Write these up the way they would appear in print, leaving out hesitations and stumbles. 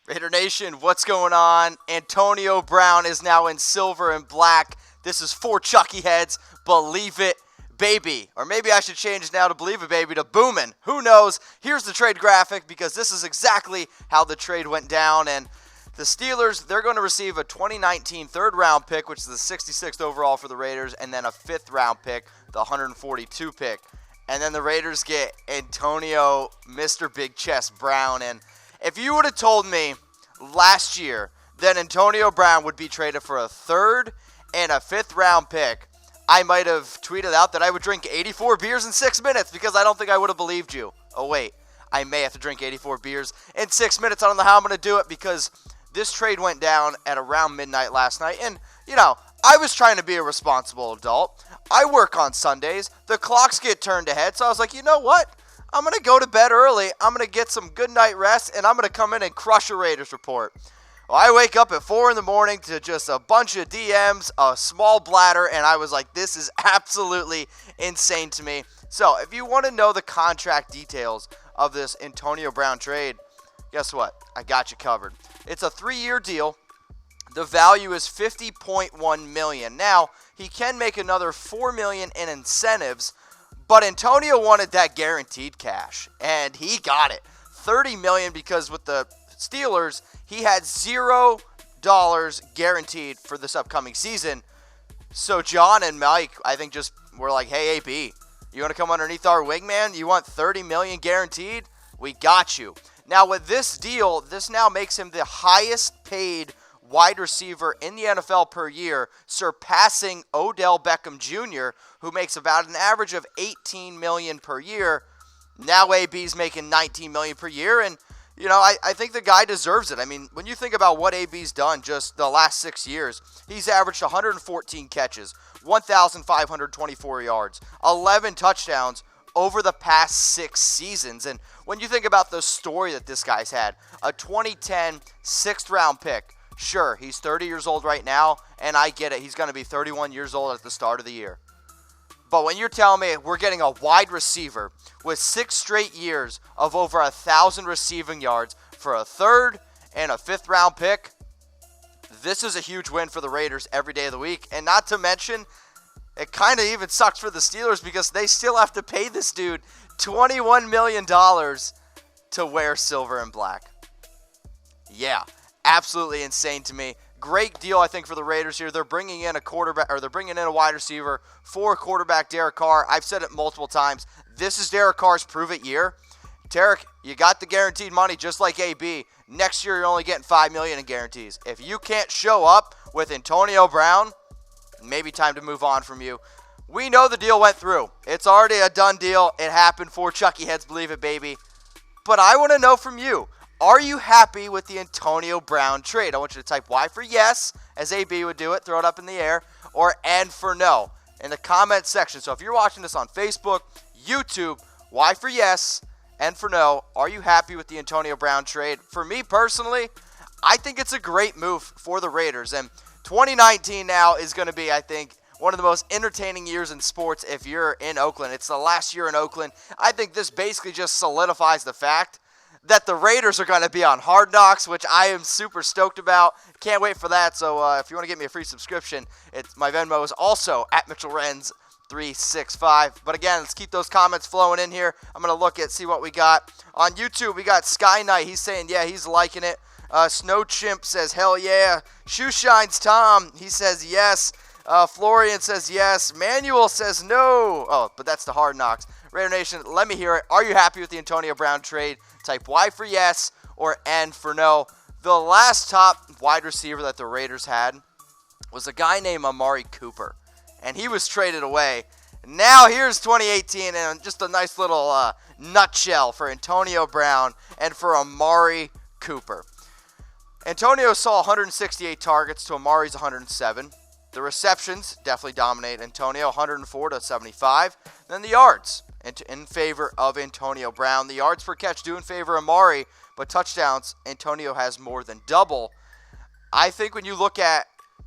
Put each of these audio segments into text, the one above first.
Raider Nation, what's going on? Antonio Brown is now in silver and black. This is for Chucky heads. Believe it, baby. Or maybe I should change now to believe it, baby, to boomin'. Who knows? Here's the trade graphic because this is exactly how the trade went down. And the Steelers, they're going to receive a 2019 third-round pick, which is the 66th overall for the Raiders, and then a fifth-round pick, the 142 pick. And then the Raiders get Antonio, Mr. Big Chest Brown. And if you would have told me last year that Antonio Brown would be traded for a third and a fifth-round pick, I might have tweeted out that I would drink 84 beers in 6 minutes because I don't think I would have believed you. Oh, wait. I may have to drink 84 beers in 6 minutes. I don't know how I'm going to do it because this trade went down at around midnight last night. And, you know, I was trying to be a responsible adult. I work on Sundays. The clocks get turned ahead. So I was like, you know what? I'm going to go to bed early. I'm going to get some good night rest. And I'm going to come in and crush a Raiders report. Well, I wake up at 4 in the morning to just a bunch of DMs, a small bladder. And I was like, this is absolutely insane to me. So if you want to know the contract details of this Antonio Brown trade, guess what? I got you covered. It's a 3-year deal. The value is $50.1 million. Now, he can make another $4 million in incentives, but Antonio wanted that guaranteed cash, and he got it. $30 million because with the Steelers, he had $0 guaranteed for this upcoming season. So John and Mike, I think, just were like, hey, AB, you want to come underneath our wing, man? You want $30 million guaranteed? We got you. Now, with this deal, this now makes him the highest paid wide receiver in the NFL per year, surpassing Odell Beckham Jr., who makes about an average of $18 million per year. Now AB's making $19 million per year, and, you know, I think the guy deserves it. I mean, when you think about what AB's done just the last 6 years, he's averaged 114 catches, 1,524 yards, 11 touchdowns, over the past 6 seasons. And when you think about the story that this guy's had, a 2010 6th-round pick, sure, he's 30 years old right now, and I get it. He's going to be 31 years old at the start of the year. But when you're telling me we're getting a wide receiver with 6 straight years of over 1,000 receiving yards for a third and a fifth-round pick, this is a huge win for the Raiders every day of the week. And not to mention, it kind of even sucks for the Steelers because they still have to pay this dude $21 million to wear silver and black. Yeah, absolutely insane to me. Great deal, I think, for the Raiders here. They're bringing in a quarterback, or they're bringing in a wide receiver for quarterback Derek Carr. I've said it multiple times. This is Derek Carr's prove-it year. Derek, you got the guaranteed money just like AB. Next year, you're only getting $5 million in guarantees. If you can't show up with Antonio Brown, maybe time to move on from you. We know the deal went through. It's already a done deal. It happened for Chucky heads, believe it, baby. But I want to know from you, are you happy with the Antonio Brown trade? I want you to type Y for yes, as AB would do it, throw it up in the air, or N for no in the comment section. So if you're watching this on Facebook, YouTube, Y for yes, N for no, are you happy with the Antonio Brown trade? For me personally, I think it's a great move for the Raiders. And 2019 now is going to be, I think, one of the most entertaining years in sports if you're in Oakland. It's the last year in Oakland. I think this basically just solidifies the fact that the Raiders are going to be on Hard Knocks, which I am super stoked about. Can't wait for that. So if you want to get me a free subscription, my Venmo is also at Mitchell Renz 365. But again, let's keep those comments flowing in here. I'm going to see what we got. On YouTube, we got Sky Knight. He's saying, yeah, he's liking it. Snow Chimp says, hell yeah. Shoe Shines Tom, he says yes. Florian says yes. Manuel says no. Oh, but that's the Hard Knocks. Raider Nation, let me hear it. Are you happy with the Antonio Brown trade? Type Y for yes or N for no. The last top wide receiver that the Raiders had was a guy named Amari Cooper, and he was traded away. Now here's 2018 and just a nice little nutshell for Antonio Brown and for Amari Cooper. Antonio saw 168 targets to Amari's 107. The receptions definitely dominate Antonio, 104 to 75. Then the yards in favor of Antonio Brown. The yards per catch do in favor of Amari, but touchdowns, Antonio has more than double. I think when you look at,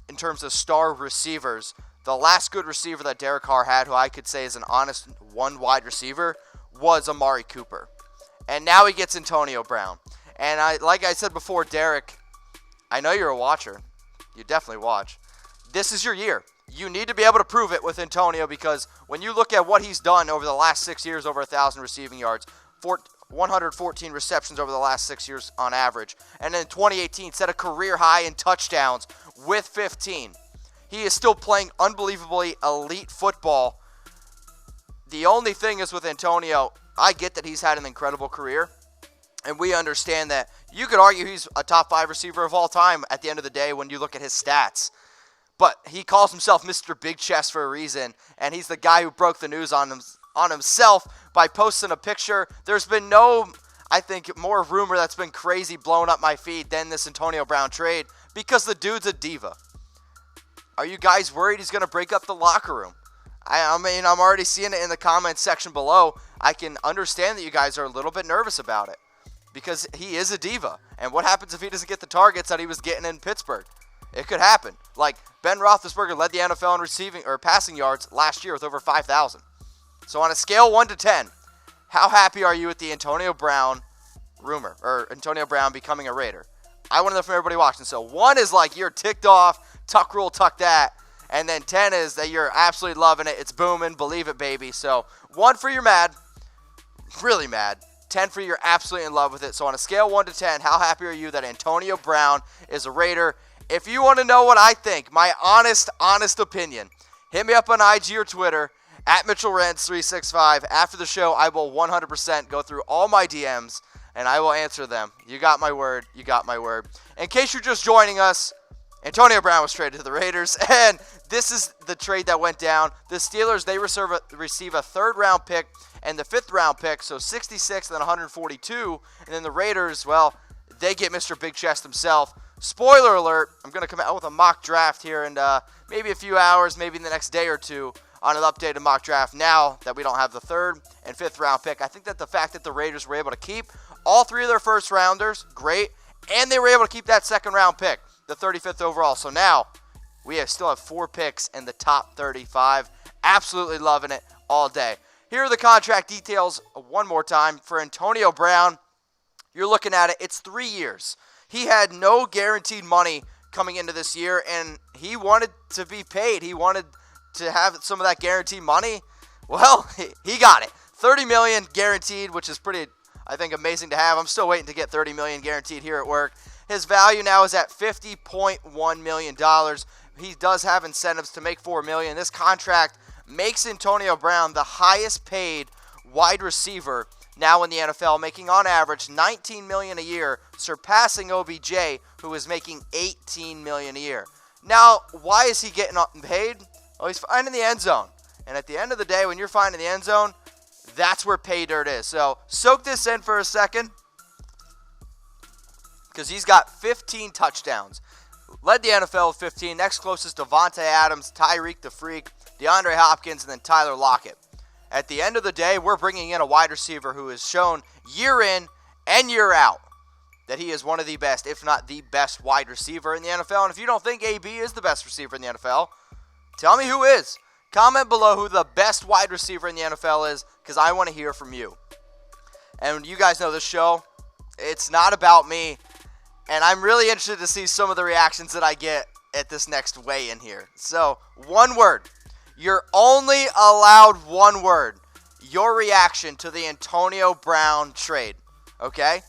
in terms of star receivers, the last good receiver that Derek Carr had, who I could say is an honest one wide receiver, was Amari Cooper. And now he gets Antonio Brown. And like I said before, Derek, I know you're a watcher. You definitely watch. This is your year. You need to be able to prove it with Antonio, because when you look at what he's done over the last 6 years, over 1,000 receiving yards, 114 receptions over the last 6 years on average, and in 2018 set a career high in touchdowns with 15. He is still playing unbelievably elite football. The only thing is with Antonio, I get that he's had an incredible career, and we understand that you could argue he's a top 5 receiver of all time at the end of the day when you look at his stats. But he calls himself Mr. Big Chest for a reason, and he's the guy who broke the news on himself by posting a picture. There's been no, I think, more rumor that's been crazy blowing up my feed than this Antonio Brown trade, because the dude's a diva. Are you guys worried he's going to break up the locker room? I mean, I'm already seeing it in the comments section below. I can understand that you guys are a little bit nervous about it, because he is a diva. And what happens if he doesn't get the targets that he was getting in Pittsburgh? It could happen. Like, Ben Roethlisberger led the NFL in receiving or passing yards last year with over 5,000. So on a scale 1 to 10, how happy are you with the Antonio Brown rumor, or Antonio Brown becoming a Raider? I want to know from everybody watching. So 1 is like you're ticked off, tuck rule, tuck that. And then 10 is that you're absolutely loving it. It's booming, believe it, baby. So 1 for you're mad, really mad. 10 for you're absolutely in love with it. So on a scale 1 to 10, how happy are you that Antonio Brown is a Raider? If you want to know what I think, my honest opinion, hit me up on IG or Twitter, at Mitchell Renz 365. After the show, I will 100% go through all my DMs, and I will answer them. You got my word. You got my word. In case you're just joining us, Antonio Brown was traded to the Raiders, and this is the trade that went down. The Steelers, they receive a 3rd-round pick and the 5th-round pick, so 66 and then 142. And then the Raiders, well, they get Mr. Big Chest himself. Spoiler alert, I'm going to come out with a mock draft here in maybe a few hours, maybe in the next day or two, on an updated mock draft now that we don't have the 3rd and 5th-round pick. I think that the fact that the Raiders were able to keep all 3 of their first-rounders, great, and they were able to keep that 2nd-round pick, the 35th overall. So now we still have 4 picks in the top 35. Absolutely loving it all day. Here are the contract details one more time. For Antonio Brown, you're looking at it, it's 3 years. He had no guaranteed money coming into this year, and he wanted to be paid. He wanted to have some of that guaranteed money. Well, he got it. $30 million guaranteed, which is pretty, I think, amazing to have. I'm still waiting to get $30 million guaranteed here at work. His value now is at $50.1 million. He does have incentives to make $4 million. This contract makes Antonio Brown the highest paid wide receiver now in the NFL, making on average $19 million a year, surpassing OBJ, who is making $18 million a year. Now, why is he getting paid? Well, he's finding the end zone. And at the end of the day, when you're finding the end zone, that's where pay dirt is. So soak this in for a second, because he's got 15 touchdowns. Led the NFL with 15. Next closest, Devontae Adams, Tyreek the Freak, DeAndre Hopkins, and then Tyler Lockett. At the end of the day, we're bringing in a wide receiver who has shown year in and year out that he is one of the best, if not the best wide receiver in the NFL. And if you don't think AB is the best receiver in the NFL, tell me who is. Comment below who the best wide receiver in the NFL is, because I want to hear from you. And you guys know this show, it's not about me. And I'm really interested to see some of the reactions that I get at this next weigh-in here. So, one word. You're only allowed one word. Your reaction to the Antonio Brown trade. Okay?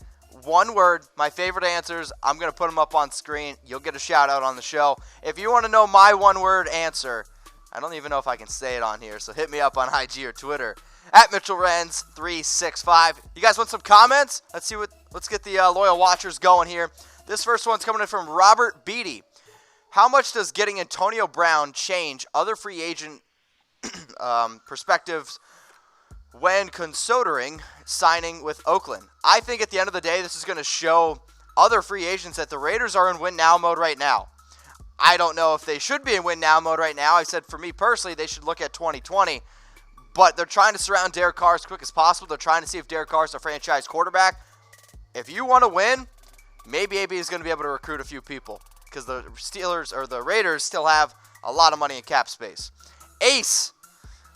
One word. My favorite answers. I'm going to put them up on screen. You'll get a shout out on the show. If you want to know my one word answer, I don't even know if I can say it on here, so hit me up on IG or Twitter. At Mitchell Renz 365. You guys want some comments? Let's get the loyal watchers going here. This first one's coming in from Robert Beatty. How much does getting Antonio Brown change other free agent perspectives when considering signing with Oakland? I think at the end of the day, this is going to show other free agents that the Raiders are in win-now mode right now. I don't know if they should be in win-now mode right now. I said for me personally, they should look at 2020. But they're trying to surround Derek Carr as quick as possible. They're trying to see if Derek Carr is a franchise quarterback. If you want to win, maybe AB is going to be able to recruit a few people, because the Steelers or the Raiders still have a lot of money in cap space. Ace,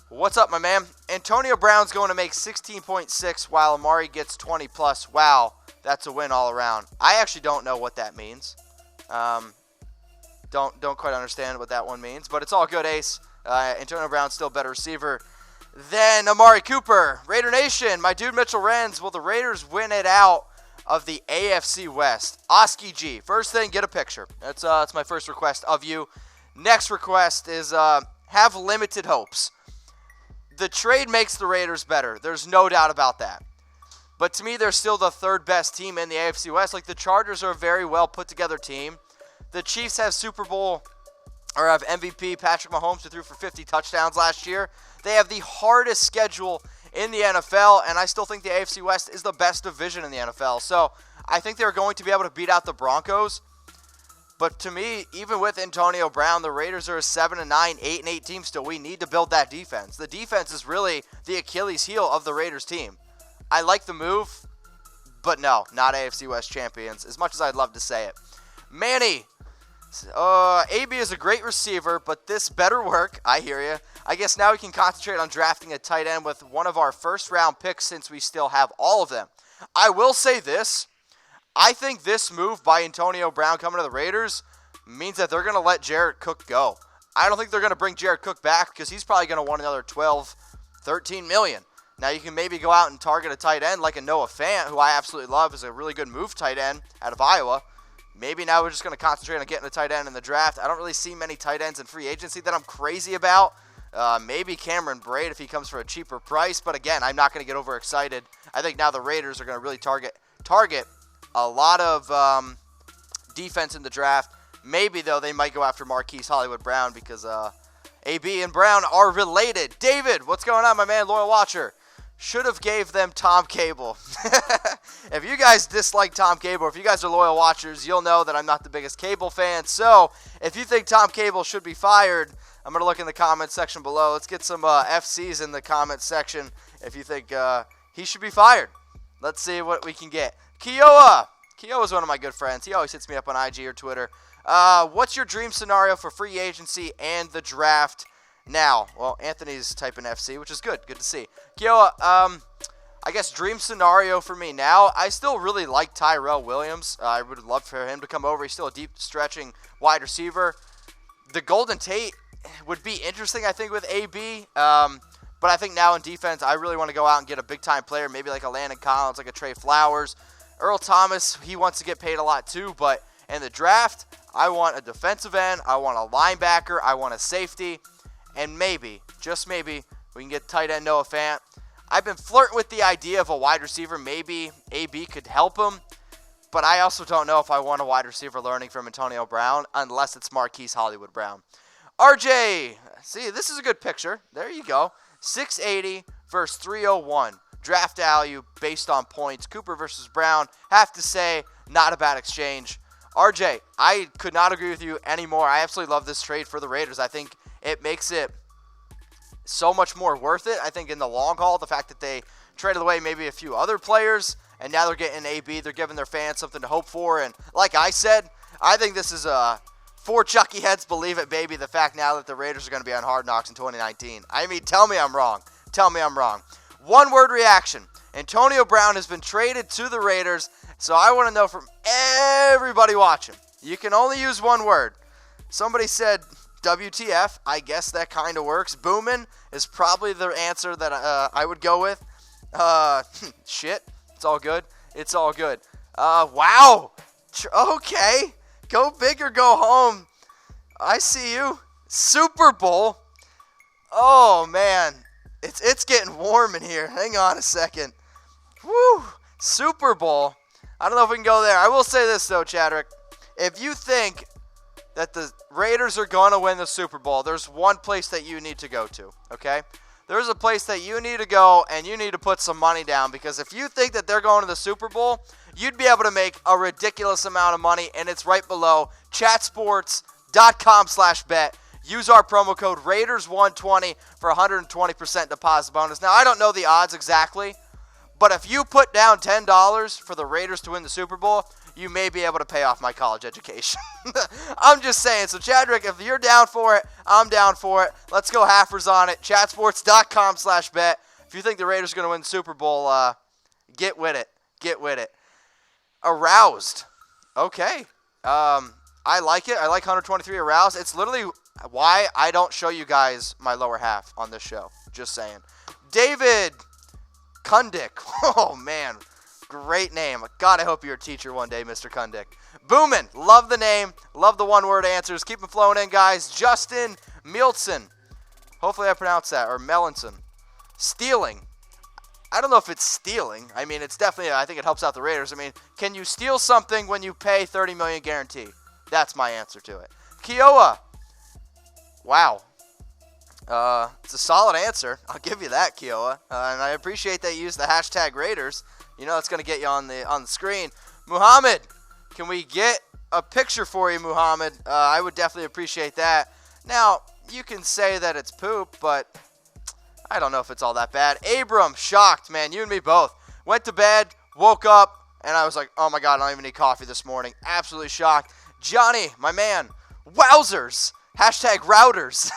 what's up, my man? Antonio Brown's going to make 16.6 while Amari gets 20 plus. Wow, that's a win all around. I actually don't know what that means. Don't quite understand what that one means, but it's all good, Ace. Antonio Brown's still a better receiver than Amari Cooper. Raider Nation, my dude Mitchell Renz. Will the Raiders win it out of the AFC West? Oski G. First thing, get a picture. That's my first request of you. Next request is have limited hopes. The trade makes the Raiders better. There's no doubt about that. But to me, they're still the third best team in the AFC West. Like, the Chargers are a very well put together team. The Chiefs have have MVP Patrick Mahomes, who threw for 50 touchdowns last year. They have the hardest schedule in the NFL, and I still think the AFC West is the best division in the NFL. So I think they're going to be able to beat out the Broncos. But to me, even with Antonio Brown, the Raiders are a 7-9, 8-8 team still. We need to build that defense. The defense is really the Achilles heel of the Raiders team. I like the move, but no, not AFC West champions, as much as I'd love to say it. Manny, AB is a great receiver, but this better work. I hear you. I guess now we can concentrate on drafting a tight end with one of our first-round picks since we still have all of them. I will say this. I think this move by Antonio Brown coming to the Raiders means that they're going to let Jared Cook go. I don't think they're going to bring Jared Cook back because he's probably going to want another $12, $13 million. Now you can maybe go out and target a tight end like a Noah Fant, who I absolutely love, is a really good move tight end out of Iowa. Maybe now we're just going to concentrate on getting a tight end in the draft. I don't really see many tight ends in free agency that I'm crazy about. Maybe Cameron Braid if he comes for a cheaper price. But again, I'm not going to get overexcited. I think now the Raiders are going to really target a lot of defense in the draft. Maybe, though, they might go after Marquise Hollywood Brown because AB and Brown are related. David, what's going on, my man, loyal watcher? Should have gave them Tom Cable. If you guys dislike Tom Cable, if you guys are loyal watchers, you'll know that I'm not the biggest Cable fan. So if you think Tom Cable should be fired, I'm going to look in the comments section below. Let's get some FCs in the comments section if you think he should be fired. Let's see what we can get. Kiowa is one of my good friends. He always hits me up on IG or Twitter. What's your dream scenario for free agency and the draft now? Well, Anthony's typing FC, which is good. Good to see. Kiowa, I guess dream scenario for me now, I still really like Tyrell Williams. I would love for him to come over. He's still a deep stretching wide receiver. The Golden Tate would be interesting, I think, with AB. But I think now in defense, I really want to go out and get a big-time player, maybe like a Landon Collins, like a Trey Flowers. Earl Thomas, he wants to get paid a lot too, but in the draft, I want a defensive end, I want a linebacker, I want a safety, and maybe, just maybe, we can get tight end Noah Fant. I've been flirting with the idea of a wide receiver. Maybe AB could help him, but I also don't know if I want a wide receiver learning from Antonio Brown unless it's Marquise Hollywood Brown. RJ, see, this is a good picture. There you go. 680 versus 301. Draft value based on points. Cooper versus Brown. Have to say, not a bad exchange. RJ, I could not agree with you anymore. I absolutely love this trade for the Raiders. I think it makes it so much more worth it. I think in the long haul, the fact that they traded away maybe a few other players, and now they're getting AB, they're giving their fans something to hope for. And like I said, I think this is for Chucky Heads, believe it, baby, the fact now that the Raiders are going to be on Hard Knocks in 2019. I mean, tell me I'm wrong. Tell me I'm wrong. One-word reaction. Antonio Brown has been traded to the Raiders, so I want to know from everybody watching. You can only use one word. Somebody said WTF. I guess that kind of works. Boomin' is probably the answer that I would go with. Shit. It's all good. It's all good. Wow. Okay. Go big or go home. I see you. Super Bowl. Oh, man. It's getting warm in here. Hang on a second. Woo. Super Bowl. I don't know if we can go there. I will say this, though, Chadrick. If you think that the Raiders are going to win the Super Bowl, there's one place that you need to go to, okay? There's a place that you need to go, and you need to put some money down, because if you think that they're going to the Super Bowl, you'd be able to make a ridiculous amount of money, and it's right below chatsports.com/bet. Use our promo code Raiders120 for 120% deposit bonus. Now, I don't know the odds exactly, but if you put down $10 for the Raiders to win the Super Bowl, you may be able to pay off my college education. I'm just saying. So, Chadrick, if you're down for it, I'm down for it. Let's go halfers on it. Chatsports.com/bet. If you think the Raiders are going to win the Super Bowl, get with it. Get with it. Aroused. Okay. I like it. I like 123 aroused. It's literally why I don't show you guys my lower half on this show. Just saying. David Kundick. Oh, man. Great name. God, I hope you're a teacher one day, Mr. Kundick. Boomin. Love the name. Love the one-word answers. Keep them flowing in, guys. Justin Mielson. Hopefully I pronounced that. Or Melanson. Stealing. I don't know if it's stealing. I mean, it's definitely, I think it helps out the Raiders. I mean, can you steal something when you pay $30 million guarantee? That's my answer to it. Kiowa. Wow. It's a solid answer. I'll give you that, Kiowa. And I appreciate that you used the hashtag Raiders. You know it's going to get you on the screen. Muhammad, can we get a picture for you, Muhammad? I would definitely appreciate that. Now, you can say that it's poop, but I don't know if it's all that bad. Abram, shocked, man. You and me both. Went to bed, woke up, and I was like, oh my God, I don't even need coffee this morning. Absolutely shocked. Johnny, my man. Wowzers. Hashtag routers.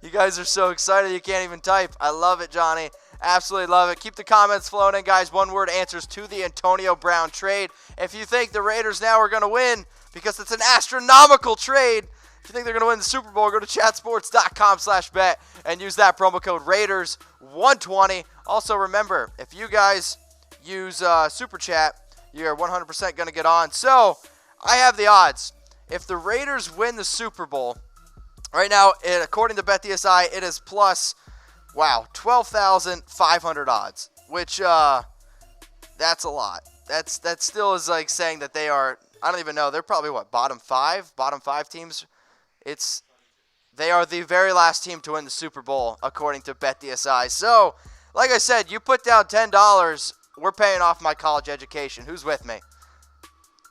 You guys are so excited you can't even type. I love it, Johnny. Absolutely love it. Keep the comments flowing in, guys. One-word answers to the Antonio Brown trade. If you think the Raiders now are going to win because it's an astronomical trade, if you think they're going to win the Super Bowl, go to chatsports.com/bet and use that promo code Raiders120. Also, remember, if you guys use Super Chat, you're 100% going to get on. So, I have the odds. If the Raiders win the Super Bowl, right now, according to BetDSI, it is plus, 12,500 odds, which, that's a lot. That still is like saying that they are, I don't even know, they're probably, bottom five teams? They are the very last team to win the Super Bowl, according to BetDSI. So, like I said, you put down $10, we're paying off my college education. Who's with me?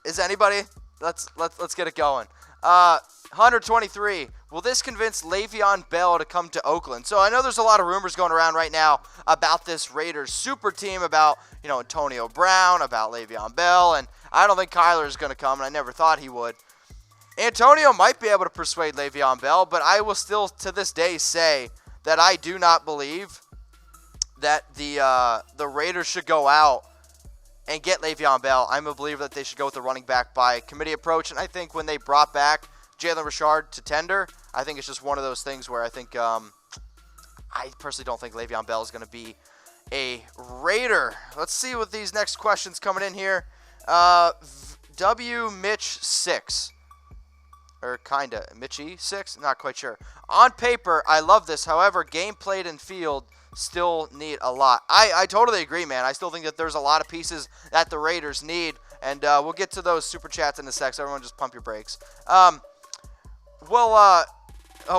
Is anybody? Let's get it going. 123. Will this convince Le'Veon Bell to come to Oakland? So I know there's a lot of rumors going around right now about this Raiders super team, about Antonio Brown, about Le'Veon Bell, and I don't think Kyler is going to come, and I never thought he would. Antonio might be able to persuade Le'Veon Bell, but I will still to this day say that I do not believe that the Raiders should go out and get Le'Veon Bell. I'm a believer that they should go with the running back by committee approach. And I think when they brought back Jalen Richard to tender, I think it's just one of those things where I think I personally don't think Le'Veon Bell is going to be a Raider. Let's see what these next questions coming in here. W. Mitch 6. Or kinda. Mitchy 6? Not quite sure. On paper, I love this. However, game played in field still need a lot. I totally agree, man. I still think that there's a lot of pieces that the Raiders need, and we'll get to those super chats in a sec, so everyone just pump your brakes. Oh,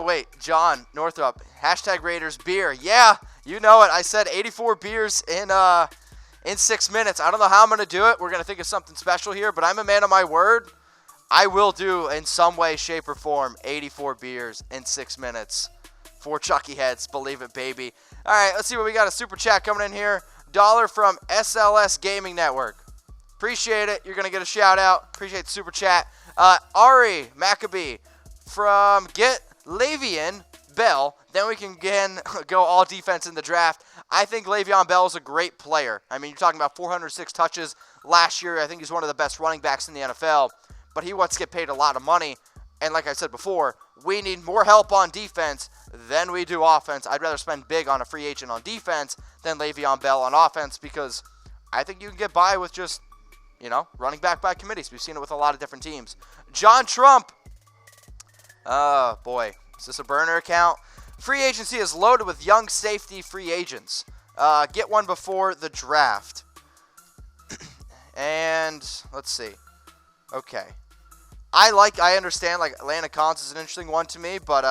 wait, John Northrop, hashtag Raiders beer. Yeah, you know it. I said 84 beers in 6 minutes. I don't know how I'm going to do it. We're going to think of something special here, but I'm a man of my word. I will do, in some way, shape, or form, 84 beers in 6 minutes. For Chucky Heads, believe it, baby. All right, let's see what we got. A super chat coming in here. Dollar from SLS Gaming Network. Appreciate it. You're going to get a shout out. Appreciate the super chat. Ari Maccabee from Get Le'Veon Bell. Then we can again go all defense in the draft. I think Le'Veon Bell is a great player. I mean, you're talking about 406 touches last year. I think he's one of the best running backs in the NFL. But he wants to get paid a lot of money. And like I said before, we need more help on defense than we do offense. I'd rather spend big on a free agent on defense than Le'Veon Bell on offense, because I think you can get by with just, running back by committees. We've seen it with a lot of different teams. John Trump. Oh, boy. Is this a burner account? Free agency is loaded with young safety free agents. Get one before the draft. And let's see. Okay. I understand, Atlanta Cons is an interesting one to me, but,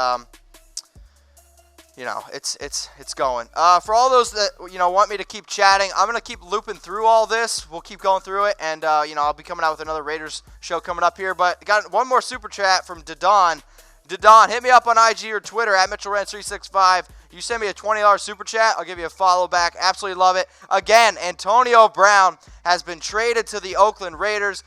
it's going. For all those that, want me to keep chatting, I'm going to keep looping through all this. We'll keep going through it, and, I'll be coming out with another Raiders show coming up here, but got one more super chat from Dadon. Dadon, hit me up on IG or Twitter at Mitchell Renz 365. You send me a $20 super chat, I'll give you a follow back. Absolutely love it. Again, Antonio Brown has been traded to the Oakland Raiders.